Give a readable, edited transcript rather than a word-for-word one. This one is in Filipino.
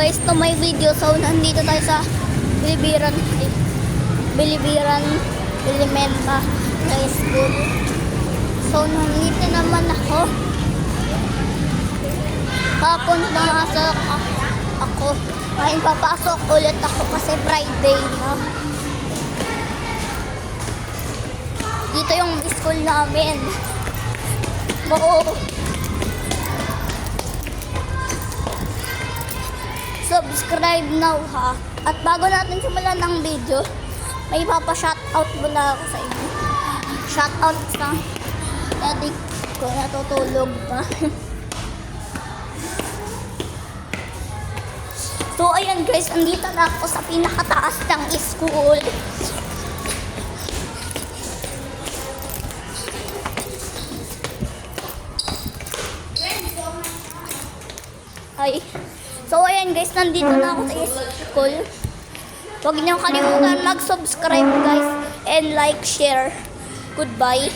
guys to my video. So nandito tayo sa Bilibiran Elementa High School. So nandito naman ako. Papunta na ako. Ngayon papasok ulit ako kasi Friday na. Dito yung school namin. Subscribe now ha. At bago natin simulan ng video, may papa-shoutout muna ako sa inyo. Shoutout sa daddy ko, natutulog pa. So ayan guys, andito na ako sa pinakataas ng school. Ay. So ayan guys, nandito na ako sa school. Huwag niyo kalimutan mag-subscribe guys and like, share. Goodbye.